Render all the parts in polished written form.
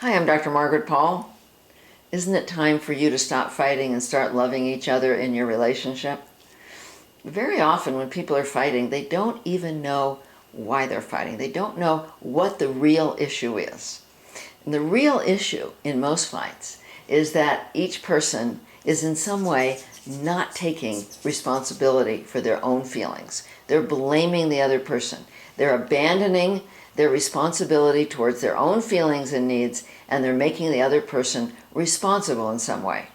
Hi, I'm Dr. Margaret Paul. Isn't it time for you to stop fighting and start loving each other in your relationship? Very often when people are fighting, they don't even know why they're fighting. They don't know what the real issue is. And the real issue in most fights is that each person is in some way not taking responsibility for their own feelings. They're blaming the other person. They're abandoning their responsibility towards their own feelings and needs, and they're making the other person responsible in some way.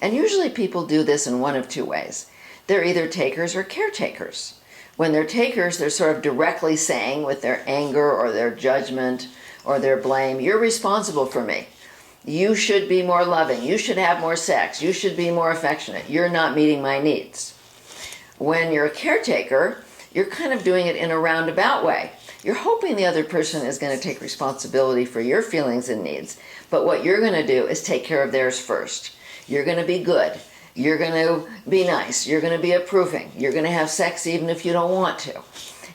And usually people do this in one of two ways. They're either takers or caretakers. When they're takers, they're sort of directly saying with their anger or their judgment or their blame, you're responsible for me. You should be more loving. You should have more sex. You should be more affectionate. You're not meeting my needs. When you're a caretaker, you're kind of doing it in a roundabout way. You're hoping the other person is going to take responsibility for your feelings and needs, but what you're going to do is take care of theirs first. You're going to be good. You're going to be nice. You're going to be approving. You're going to have sex even if you don't want to.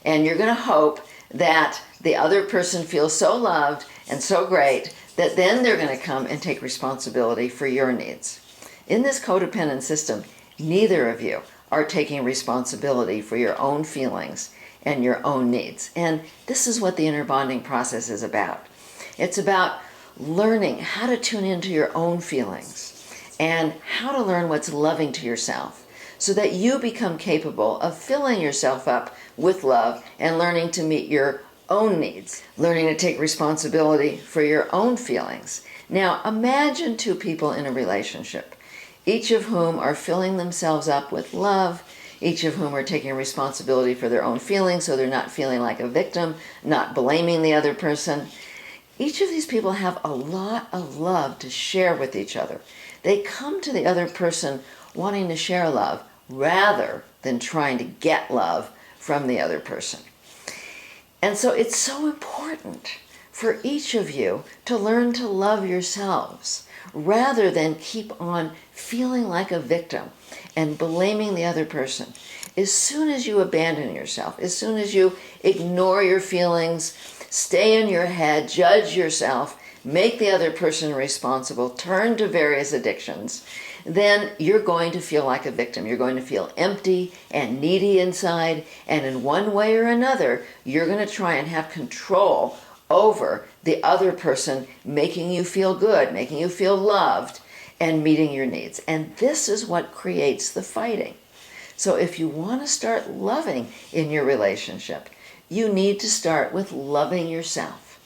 And you're going to hope that the other person feels so loved and so great that then they're going to come and take responsibility for your needs. In this codependent system, neither of you are taking responsibility for your own feelings and your own needs. And this is what the inner bonding process is about. It's about learning how to tune into your own feelings and how to learn what's loving to yourself so that you become capable of filling yourself up with love and learning to meet your own needs, learning to take responsibility for your own feelings. Now, imagine two people in a relationship, each of whom are filling themselves up with love, each of whom are taking responsibility for their own feelings so they're not feeling like a victim, not blaming the other person. Each of these people have a lot of love to share with each other. They come to the other person wanting to share love rather than trying to get love from the other person. And so it's so important for each of you to learn to love yourselves rather than keep on feeling like a victim and blaming the other person. As soon as you abandon yourself, as soon as you ignore your feelings, stay in your head, judge yourself, make the other person responsible, turn to various addictions, then you're going to feel like a victim. You're going to feel empty and needy inside, and in one way or another, you're going to try and have control over the other person, making you feel good, making you feel loved, and meeting your needs. And this is what creates the fighting. So if you want to start loving in your relationship, you need to start with loving yourself.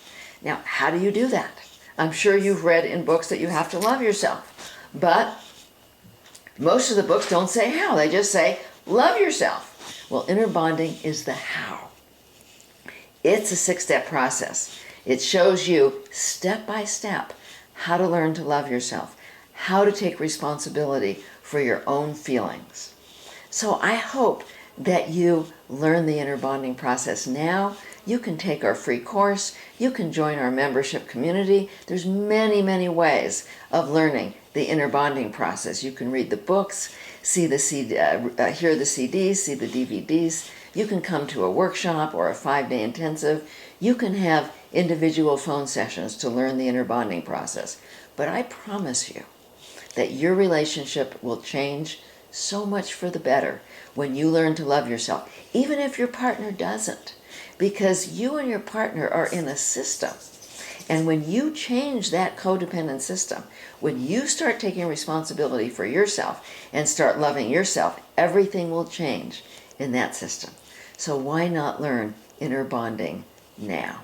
Now, how do you do that? I'm sure you've read in books that you have to love yourself, but most of the books don't say how. They just say, love yourself. Well, inner bonding is the how. It's a 6-step process. It shows you step by step how to learn to love yourself, how to take responsibility for your own feelings. So I hope that you learn the inner bonding process now. You can take our free course. You can join our membership community. There's many, many ways of learning the inner bonding process. You can read the books, see the hear the CDs, see the DVDs. You can come to a workshop or a 5-day intensive. You can have individual phone sessions to learn the inner bonding process. But I promise you that your relationship will change so much for the better when you learn to love yourself, even if your partner doesn't, because you and your partner are in a system. And when you change that codependent system, when you start taking responsibility for yourself and start loving yourself, everything will change in that system. So why not learn inner bonding now?